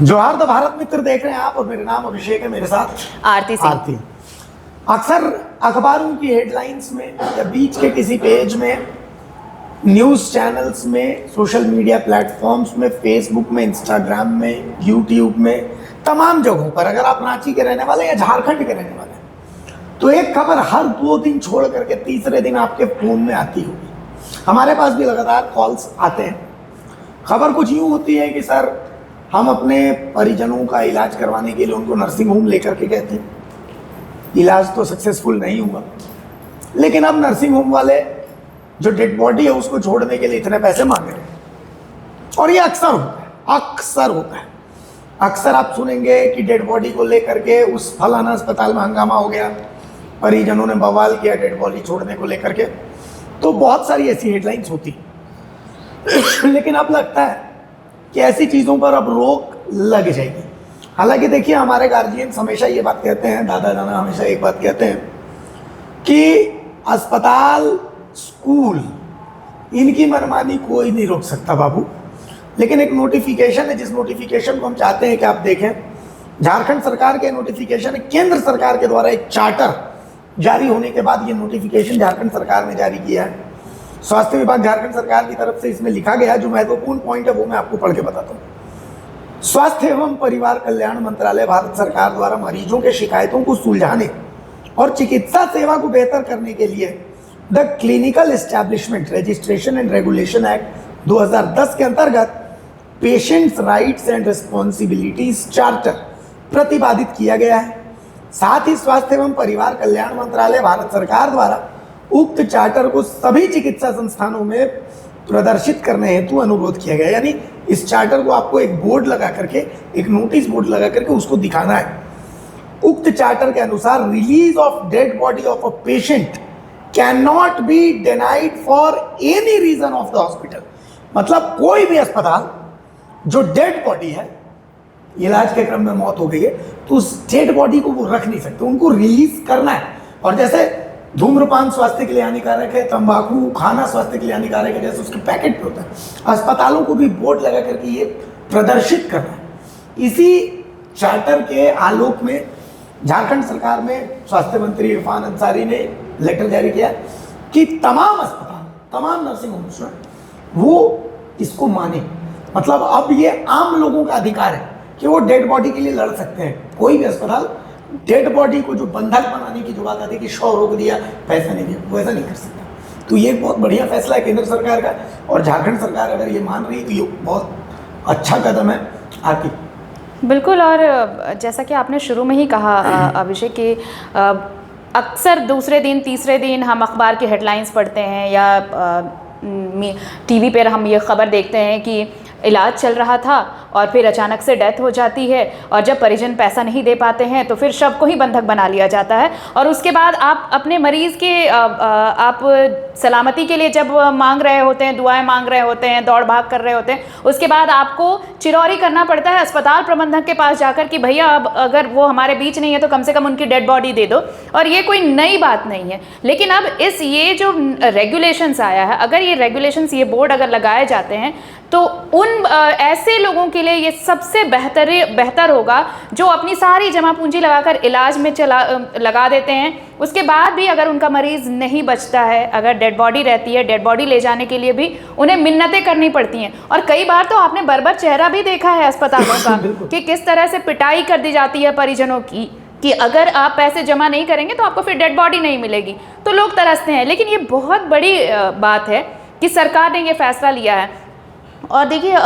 जोहार द भारत मित्र देख रहे हैं आप, और मेरा नाम अभिषेक है, मेरे साथ आरती सिंह। आरती। अक्सर अखबारों की हेडलाइंस में या बीच के किसी पेज में, न्यूज़ चैनल्स में, सोशल मीडिया प्लेटफॉर्म्स में, फेसबुक में, इंस्टाग्राम में, यूट्यूब में, तमाम जगहों पर अगर आप रांची के रहने वाले या झारखंड के रहने वाले हैं तो एक खबर हर 2 दिन छोड़ करके तीसरे दिन आपके फ़ोन में आती होगी। हमारे पास भी लगातार कॉल्स आते हैं। खबर कुछ यूँ होती है कि सर हम अपने परिजनों का इलाज करवाने के लिए उनको नर्सिंग होम लेकर के गए थे, इलाज तो सक्सेसफुल नहीं हुआ, लेकिन अब नर्सिंग होम वाले जो डेड बॉडी है उसको छोड़ने के लिए इतने पैसे मांग रहे हैं। और ये अक्सर होता है, अक्सर होता है। अक्सर आप सुनेंगे कि डेड बॉडी को लेकर के उस फलाना अस्पताल में हंगामा हो गया, परिजनों ने बवाल किया डेड बॉडी छोड़ने को लेकर के। तो बहुत सारी ऐसी हेडलाइंस होती लेकिन अब लगता है कि ऐसी चीज़ों पर अब रोक लग जाएगी। हालांकि देखिए, हमारे गार्जियंस हमेशा ये बात कहते हैं, दादा दादा हमेशा एक बात कहते हैं कि अस्पताल, स्कूल, इनकी मनमानी कोई नहीं रोक सकता बाबू। लेकिन एक नोटिफिकेशन है, जिस नोटिफिकेशन को हम चाहते हैं कि आप देखें, झारखंड सरकार के नोटिफिकेशन है, केंद्र सरकार के द्वारा एक चार्टर जारी होने के बाद ये नोटिफिकेशन झारखंड सरकार ने जारी किया है। स्वास्थ्य विभाग झारखंड सरकार की तरफ से इसमें लिखा गया है, जो महत्वपूर्ण पॉइंट है वो मैं आपको पढ़ के बताता हूँ। स्वास्थ्य एवं परिवार कल्याण मंत्रालय भारत सरकार द्वारा मरीजों के शिकायतों को सुलझाने और चिकित्सा सेवा को बेहतर करने के लिए the clinical establishment registration and regulation act 2010 के अंतर्गत patients rights and responsibilities charter प्रतिपादित किया गया है। साथ ही स्वास्थ्य एवं परिवार कल्याण मंत्रालय भारत सरकार द्वारा उक्त चार्टर को सभी चिकित्सा संस्थानों में प्रदर्शित करने हेतु अनुरोध किया गया। यानी इस चार्टर को आपको एक बोर्ड लगा करके, एक नोटिस बोर्ड लगा करके उसको दिखाना है। उक्त चार्टर के अनुसार release of dead body of a patient can not be denied for any reason of the hospital. मतलब कोई भी अस्पताल जो डेड बॉडी है, इलाज के क्रम में मौत हो गई है, तो उस डेड बॉडी को वो रख नहीं सकते, उनको रिलीज करना है। और जैसे धूम्रपान स्वास्थ्य के लिए हानिकारक है, तंबाकू खाना स्वास्थ्य के लिए हानिकारक है, जैसे उसके पैकेट पे होता है, अस्पतालों को भी बोर्ड लगा करके ये प्रदर्शित करना है। इसी चार्टर के आलोक में झारखंड सरकार में स्वास्थ्य मंत्री इरफान अंसारी ने लेटर जारी किया कि तमाम अस्पताल, तमाम नर्सिंग होम्स वो इसको माने। मतलब अब ये आम लोगों का अधिकार है कि वो डेड बॉडी के लिए लड़ सकते हैं। कोई भी अस्पताल डेड बॉडी को जो बंधक बनाने की जो बात आती है कि 100 रोक दिया, पैसा नहीं दिया, वो ऐसा नहीं कर सकता। तो ये बहुत बढ़िया फैसला है केंद्र सरकार का, और झारखंड सरकार अगर ये मान रही है तो ये बहुत अच्छा कदम है आगे। बिल्कुल। और जैसा कि आपने शुरू में ही कहा अभिषेक कि अक्सर दूसरे दिन तीसरे दिन हम अखबार की हेडलाइंस पढ़ते हैं या टीवी पर हम ये खबर देखते हैं कि इलाज चल रहा था और फिर अचानक से डेथ हो जाती है, और जब परिजन पैसा नहीं दे पाते हैं तो फिर शव को ही बंधक बना लिया जाता है। और उसके बाद आप अपने मरीज़ के आप सलामती के लिए जब मांग रहे होते हैं, दुआएं मांग रहे होते हैं, दौड़ भाग कर रहे होते हैं, उसके बाद आपको चिरौरी करना पड़ता है अस्पताल प्रबंधक के पास जाकर कि भैया अब अगर वो हमारे बीच नहीं है तो कम से कम उनकी डेड बॉडी दे दो। और ये कोई नई बात नहीं है, लेकिन अब ये जो रेगुलेशंस आया है, अगर ये रेगुलेशंस, ये बोर्ड अगर लगाए जाते हैं तो उन ऐसे लोगों के लिए ये सबसे बेहतर होगा जो अपनी सारी जमा पूंजी लगाकर इलाज में लगा देते हैं। उसके बाद भी अगर उनका मरीज़ नहीं बचता है, अगर डेड बॉडी रहती है, डेड बॉडी ले जाने के लिए भी उन्हें मिन्नतें करनी पड़ती हैं। और कई बार तो आपने बर्बर चेहरा भी देखा है अस्पतालों का कि किस तरह से पिटाई कर दी जाती है परिजनों की कि अगर आप पैसे जमा नहीं करेंगे तो आपको फिर डेड बॉडी नहीं मिलेगी। तो लोग तरसते हैं। लेकिन ये बहुत बड़ी बात है कि सरकार ने ये फैसला लिया है। और देखिए,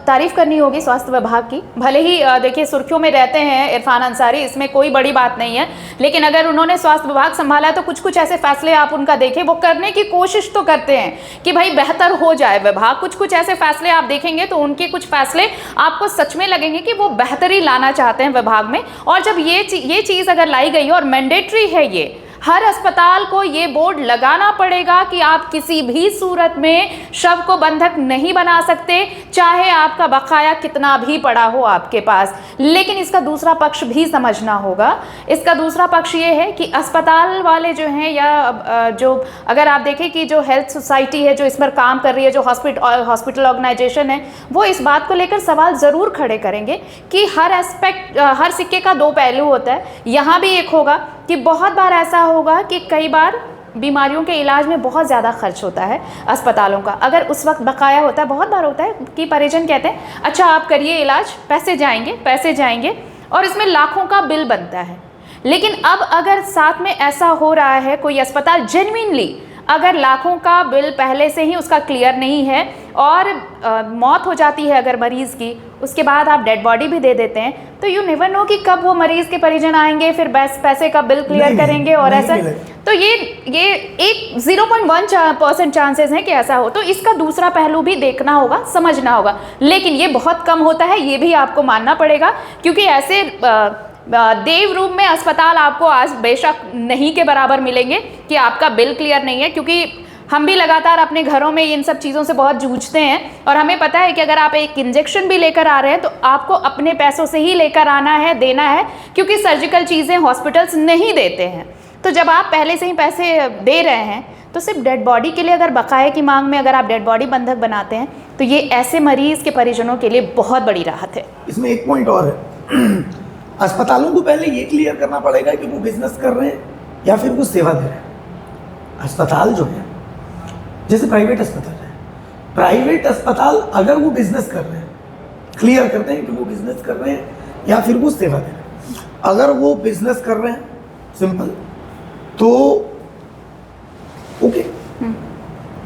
तारीफ़ करनी होगी स्वास्थ्य विभाग की। भले ही देखिए सुर्खियों में रहते हैं इरफान अंसारी, इसमें कोई बड़ी बात नहीं है, लेकिन अगर उन्होंने स्वास्थ्य विभाग संभाला तो कुछ कुछ ऐसे फैसले आप उनका देखें, वो करने की कोशिश तो करते हैं कि भाई बेहतर हो जाए विभाग। कुछ कुछ ऐसे फैसले आप देखेंगे तो उनके कुछ फैसले आपको सच में लगेंगे कि वो बेहतरी लाना चाहते हैं विभाग में। और जब ये चीज़ अगर लाई गई है और मैंडेटरी है, ये हर अस्पताल को ये बोर्ड लगाना पड़ेगा कि आप किसी भी सूरत में शव को बंधक नहीं बना सकते, चाहे आपका बकाया कितना भी पड़ा हो आपके पास। लेकिन इसका दूसरा पक्ष भी समझना होगा। इसका दूसरा पक्ष ये है कि अस्पताल वाले जो हैं, या जो अगर आप देखें कि जो हेल्थ सोसाइटी है जो इस पर काम कर रही है, जो हॉस्पिटल ऑर्गेनाइजेशन है, वो इस बात को लेकर सवाल ज़रूर खड़े करेंगे कि हर सिक्के का दो पहलू होता है। यहाँ भी एक होगा कि बहुत बार ऐसा होगा कि कई बार बीमारियों के इलाज में बहुत ज़्यादा खर्च होता है अस्पतालों का, अगर उस वक्त बकाया होता है। बहुत बार होता है कि परिजन कहते हैं अच्छा आप करिए इलाज, पैसे जाएंगे और इसमें लाखों का बिल बनता है। लेकिन अब अगर साथ में ऐसा हो रहा है, कोई अस्पताल जेन्युइनली अगर लाखों का बिल पहले से ही उसका क्लियर नहीं है और मौत हो जाती है अगर मरीज़ की, उसके बाद आप डेड बॉडी भी दे देते हैं, तो यू नेवर नो कि कब वो मरीज़ के परिजन आएंगे, फिर बस पैसे का बिल क्लियर करेंगे और ऐसा। तो ये एक 0.1% चांसेस हैं कि ऐसा हो। तो इसका दूसरा पहलू भी देखना होगा, समझना होगा। लेकिन ये बहुत कम होता है, ये भी आपको मानना पड़ेगा, क्योंकि ऐसे देव रूप में अस्पताल आपको आज बेशक नहीं के बराबर मिलेंगे कि आपका बिल क्लियर नहीं है, क्योंकि हम भी लगातार अपने घरों में इन सब चीज़ों से बहुत जूझते हैं और हमें पता है कि अगर आप एक इंजेक्शन भी लेकर आ रहे हैं तो आपको अपने पैसों से ही लेकर आना है, देना है, क्योंकि सर्जिकल चीज़ें हॉस्पिटल्स नहीं देते हैं। तो जब आप पहले से ही पैसे दे रहे हैं तो सिर्फ डेड बॉडी के लिए अगर बकाये की मांग में अगर आप डेड बॉडी बंधक बनाते हैं तो ये ऐसे मरीज़ के परिजनों के लिए बहुत बड़ी राहत है। इसमें एक पॉइंट और है, अस्पतालों को पहले ये क्लियर करना पड़ेगा कि वो बिजनेस कर रहे हैं या फिर वो सेवा दे रहे हैं। अस्पताल जो है, जैसे प्राइवेट अस्पताल है, प्राइवेट अस्पताल अगर वो बिजनेस कर रहे हैं, क्लियर करते हैं कि वो बिजनेस कर रहे हैं या फिर वो सेवा दे रहे हैं। अगर वो बिजनेस कर रहे हैं सिंपल, तो ओके।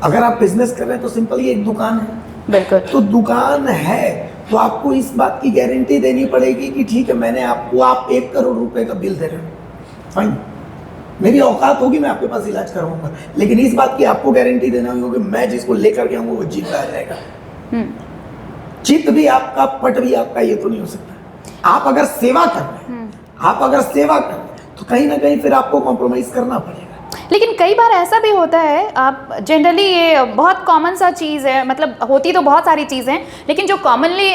अगर आप बिजनेस कर रहे हैं तो सिंपल ये एक दुकान है, बिल्कुल। तो दुकान है तो आपको इस बात की गारंटी देनी पड़ेगी कि ठीक है, मैंने आपको, आप 1 करोड़ रुपए का बिल दे रहे हो, फाइन, मेरी औकात होगी, मैं आपके पास इलाज करवाऊंगा, लेकिन इस बात की आपको गारंटी देना होगी कि मैं जिसको लेकर के आऊंगा वो जीता आ जाएगा। चित्त भी आपका, पट भी आपका, ये तो नहीं हो सकता। आप अगर सेवा कर रहे हैं, तो कहीं ना कहीं फिर आपको कॉम्प्रोमाइज करना पड़ेगा। लेकिन कई बार ऐसा भी होता है, आप जनरली ये बहुत कॉमन सा चीज़ है, मतलब होती तो बहुत सारी चीज़ें हैं, लेकिन जो कॉमनली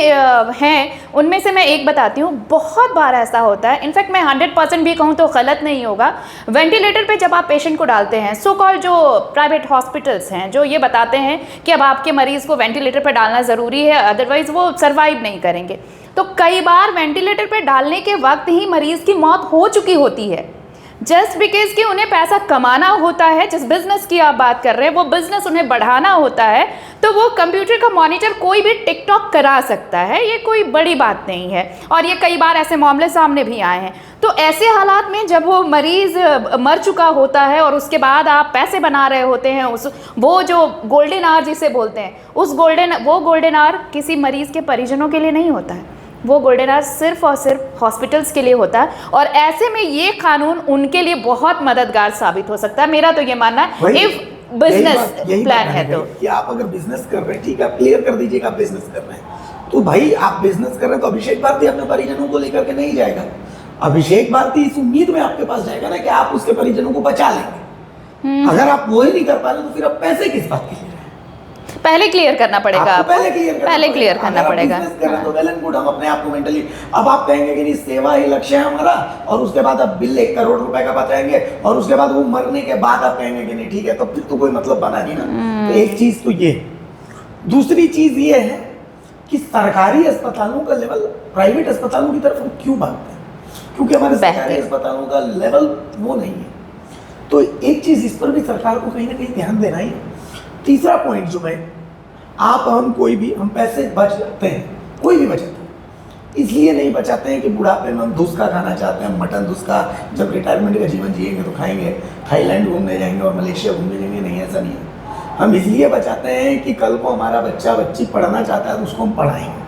हैं उनमें से मैं एक बताती हूँ। बहुत बार ऐसा होता है, इनफैक्ट मैं 100% भी कहूँ तो गलत नहीं होगा, वेंटिलेटर पे जब आप पेशेंट को डालते हैं, सो कॉल्ड जो प्राइवेट हॉस्पिटल्स हैं जो ये बताते हैं कि अब आपके मरीज़ को वेंटिलेटर पर डालना ज़रूरी है, अदरवाइज़ वो सर्वाइव नहीं करेंगे। तो कई बार वेंटिलेटर पर डालने के वक्त ही मरीज़ की मौत हो चुकी होती है, जस्ट बिकॉज कि उन्हें पैसा कमाना होता है। जिस बिजनेस की आप बात कर रहे हैं वो बिजनेस उन्हें बढ़ाना होता है, तो वो कंप्यूटर का मॉनिटर कोई भी टिकटॉक करा सकता है, ये कोई बड़ी बात नहीं है। और ये कई बार ऐसे मामले सामने भी आए हैं। तो ऐसे हालात में जब वो मरीज़ मर चुका होता है और उसके बाद आप पैसे बना रहे होते हैं, वो जो गोल्डन आवर जिसे बोलते हैं, वो गोल्डन आवर किसी मरीज़ के परिजनों के लिए नहीं होता है, वो गोल्डन आवर सिर्फ और सिर्फ हॉस्पिटल्स के लिए होता है। और ऐसे में ये कानून उनके लिए बहुत मददगार साबित हो सकता है। मेरा तो ये मानना है, इफ बिजनेस प्लान है तो कि आप अगर बिजनेस कर रहे हैं, ठीक है, आप क्लियर कर दीजिएगा आप बिजनेस कर रहे हैं, तो भाई आप बिजनेस कर रहे हैं तो अभिषेक भारती अपने परिजनों को लेकर के नहीं जाएगा। अभिषेक भारती इस उम्मीद में आपके पास जाएगा ना कि आप उसके परिजनों को बचा लेंगे। अगर आप वो ही नहीं कर पा रहे तो फिर आप पैसे किस बात के लिए? पहले क्लियर करना पड़ेगा आपको, पहले क्लियर करना पड़ेगा। तो वेल एंड गुड, हम अपने आप को मेंटली, अब आप कहेंगे कि नहीं सेवा ही लक्ष्य है हमारा, और उसके बाद आप बिल 1 करोड़ रुपए का बताएंगे और उसके बाद वो मरने के बाद आप कहेंगे कि नहीं ठीक है, तो फिर तो कोई मतलब बना नहीं ना। तो एक चीज तो ये, दूसरी चीज ये है कि सरकारी अस्पतालों का लेवल प्राइवेट अस्पतालों की तरफ हम क्यों भागते हैं? क्योंकि हमारे सरकारी अस्पतालों का लेवल वो नहीं है। तो एक चीज इस पर भी सरकार को कहीं ना कहीं ध्यान देना ही है। तीसरा पॉइंट जो है, हम कोई भी, हम पैसे बचाते हैं, कोई भी बचाते हैं, इसलिए नहीं बचाते हैं कि बुढ़ापे में हम धुसका खाना चाहते हैं, मटन धुसका, जब रिटायरमेंट का जीवन जिएंगे तो खाएंगे, थाईलैंड घूमने जाएंगे और मलेशिया घूमने जाएंगे, नहीं, ऐसा नहीं है। हम इसलिए बचाते हैं कि कल को हमारा बच्चा बच्ची पढ़ना चाहता है तो उसको हम पढ़ाएंगे।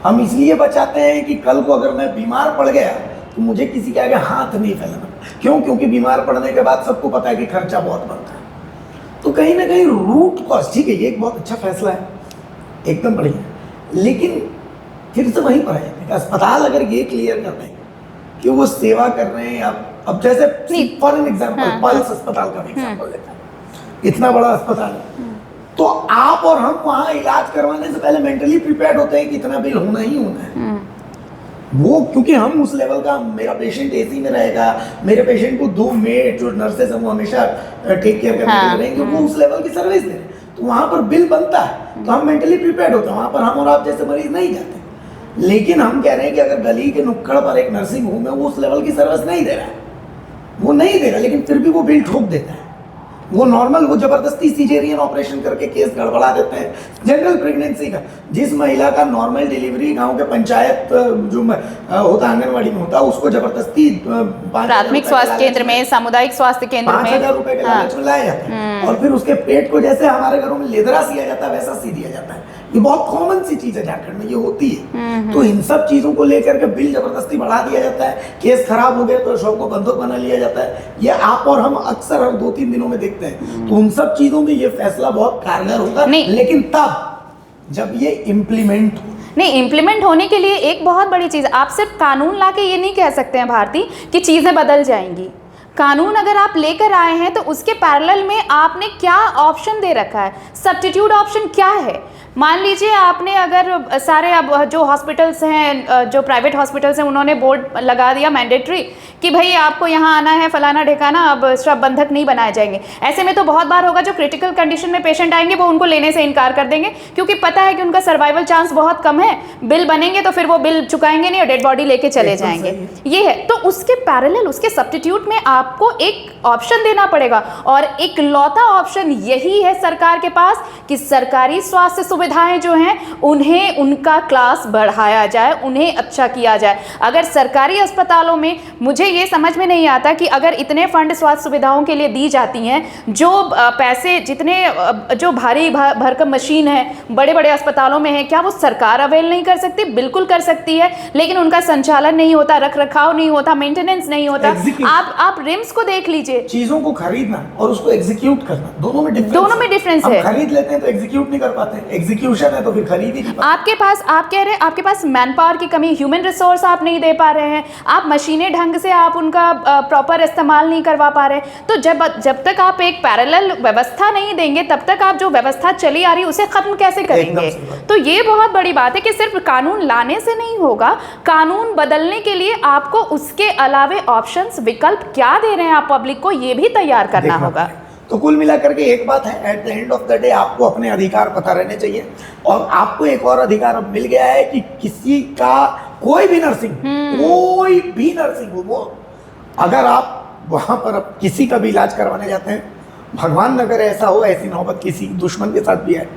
हम इसलिए बचाते हैं कि कल को अगर मैं बीमार पड़ गया तो मुझे किसी के आगे हाथ नहीं फैलाना। क्यों? क्योंकि बीमार पड़ने के बाद सबको पता है कि खर्चा बहुत बनता है। तो कहीं ना कहीं रूट कॉज, ठीक है, ये एक बहुत अच्छा फैसला है, एकदम बढ़िया, लेकिन फिर से वहीं पर है, अस्पताल अगर ये क्लियर कर दें कि वो सेवा कर रहे हैं या अब जैसे नहीं। फॉर एन एग्जाम्पल हाँ, पल्स अस्पताल का एग्जाम्पल लेते हैं, इतना बड़ा अस्पताल है, तो आप और हम वहाँ इलाज करवाने से पहले मेंटली प्रिपेयर्ड होते हैं कि इतना बिल होना ही होना है। वो क्योंकि हम उस लेवल का, मेरा पेशेंट एसी में रहेगा, मेरे पेशेंट को 2 मेड जो नर्सेज हैं वो हमेशा टेक केयर करने के लिए रहेंगे, वो उस लेवल की सर्विस दे रहे हैं, तो वहाँ पर बिल बनता है, तो हम मेंटली प्रिपेयर्ड होते हैं, वहाँ पर हम और आप जैसे मरीज नहीं जाते। लेकिन हम कह रहे हैं कि अगर गली के नुक्कड़ पर एक नर्सिंग होम है, वो उस लेवल की सर्विस नहीं दे रहा है, वो नहीं दे रहा, लेकिन फिर भी वो बिल ठोक देता है। वो नॉर्मल, वो जबरदस्ती सिजेरियन ऑपरेशन करके केस गड़बड़ा देते हैं। जनरल प्रेगनेंसी का, जिस महिला का नॉर्मल डिलीवरी गांव के पंचायत जो होता आंगनवाड़ी में होता, उसको जबरदस्ती प्राथमिक स्वास्थ्य केंद्र में, सामुदायिक स्वास्थ्य केंद्र में 5,000 रुपए के लालच में लाया जाता है, और फिर उसके पेट को जैसे हमारे घरों में लेदरा सिया जाता है वैसा सी दिया जाता है। ये बहुत कॉमन सी चीज है झारखंड में, ये होती है। तो इन सब चीजों को लेकर के बिल जबरदस्ती बढ़ा दिया जाता है, केस खराब हो गए तो शव को बंदूक बना लिया जाता है। ये आप और हम अक्सर हर 2-3 दिनों में देखते हैं। तो उन सब चीजों में ये फैसला बहुत कारगर होगा, लेकिन तब जब ये इम्प्लीमेंट नहीं, इम्प्लीमेंट होने के लिए एक बहुत बड़ी चीज़, आप सिर्फ कानून ला के ये नहीं कह सकते हैं भारती कि चीज़ें बदल जाएंगी। कानून अगर आप लेकर आए हैं तो उसके पैरेलल में आपने क्या ऑप्शन दे रखा है, सब्स्टिट्यूट ऑप्शन क्या है। मान लीजिए आपने अगर सारे अब जो हॉस्पिटल्स हैं, जो प्राइवेट हॉस्पिटल्स हैं, उन्होंने बोर्ड लगा दिया मैंडेटरी कि भाई आपको यहाँ आना है फलाना ढिकाना, अब शव बंधक नहीं बनाए जाएंगे। ऐसे में तो बहुत बार होगा जो क्रिटिकल कंडीशन में पेशेंट आएंगे वो उनको लेने से इनकार कर देंगे, क्योंकि पता है कि उनका सर्वाइवल चांस बहुत कम है। बिल बनेंगे तो फिर वो बिल चुकाएंगे नहीं और डेड बॉडी लेके चले जाएंगे। ये है, तो उसके पैरेलल, उसके सब्स्टिट्यूट में आपको एक ऑप्शन देना पड़ेगा, और एक लौता ऑप्शन यही है सरकार के पास कि सरकारी स्वास्थ्य सुविधाएं जो हैं उन्हें, उनका क्लास बढ़ाया जाए, उन्हें अच्छा किया जाए। अगर सरकारी अस्पतालों में, मुझे ये समझ में नहीं आता कि अगर इतने फंड स्वास्थ्य सुविधाओं के लिए दी जाती हैं, जो पैसे जितने जो भारी भरकम मशीन है बड़े बड़े अस्पतालों में है, क्या वो सरकार अवेल नहीं कर सकती? बिल्कुल कर सकती है, लेकिन उनका संचालन नहीं होता, रख रखाव नहीं होता, मेंटेनेंस नहीं होता। आप रिम्स को देख लीजिए, चीजों को खरीदना और उसको एग्जीक्यूट करना, दोनों में डिफरेंस है। खरीद लेते हैं तो एग्जीक्यूट नहीं कर पाते, एग्जीक्यूशन है तो फिर खरीद ही नहीं पाते। आपके पास, आप कह रहे हैं आपके पास मैन पावर की कमी, ह्यूमन रिसोर्स आप नहीं दे पा रहे हैं, आप मशीनें ढंग से आप उनका प्रॉपर इस्तेमाल नहीं करवा पा रहे। तो जब तक आप एक पैरेलल व्यवस्था नहीं देंगे, तब तक आप जो व्यवस्था चली आ रही है उसे खत्म कैसे करेंगे? तो ये बहुत बड़ी बात है कि सिर्फ कानून लाने से नहीं होगा, कानून बदलने के लिए आपको उसके अलावे ऑप्शंस, विकल्प क्या दे रहे हैं आप पब्लिक को, ये भी तैयार करना होगा। तो कुल मिलाकर के एक बात है, at the end of the day आपको अपने अधिकार पता रहने चाहिए, और आपको एक और अधिकार अब मिल गया है कि किसी का कोई भी नर्सिंग हो, वो अगर आप वहां पर अब किसी का भी इलाज करवाने जाते हैं, भगवान न करे ऐसा हो, ऐसी नौबत किसी दुश्मन के साथ भी है,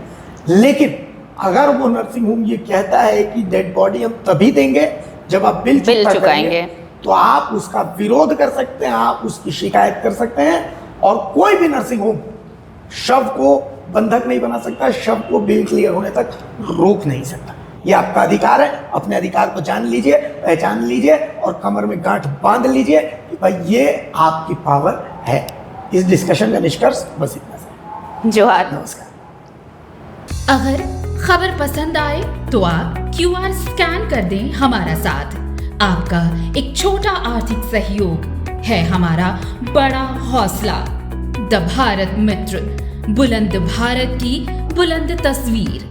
लेकिन अगर वो नर्सिंग होम ये कहता है कि डेड बॉडी हम तभी देंगे जब आप बिल चुकाएंगे, तो आप उसका विरोध कर सकते हैं, आप उसकी शिकायत कर सकते हैं, और कोई भी नर्सिंग होम शव को बंधक नहीं बना सकता, शव को बिल क्लियर होने तक रोक नहीं सकता। ये आपका अधिकार है, अपने अधिकार को जान लीजिए, पहचान लीजिए, और कमर में गांठ बांध लीजिए कि भाई ये आपकी पावर है। इस डिस्कशन का निष्कर्ष बस इतना सा। जोहार, नमस्कार। अगर खबर पसंद आए तो आप QR स्कैन कर दें हमारा साथ। आपका एक छोटा आर्थिक सहयोग है हमारा बड़ा हौसला। द भारत मित्र, बुलंद भारत की बुलंद तस्वीर।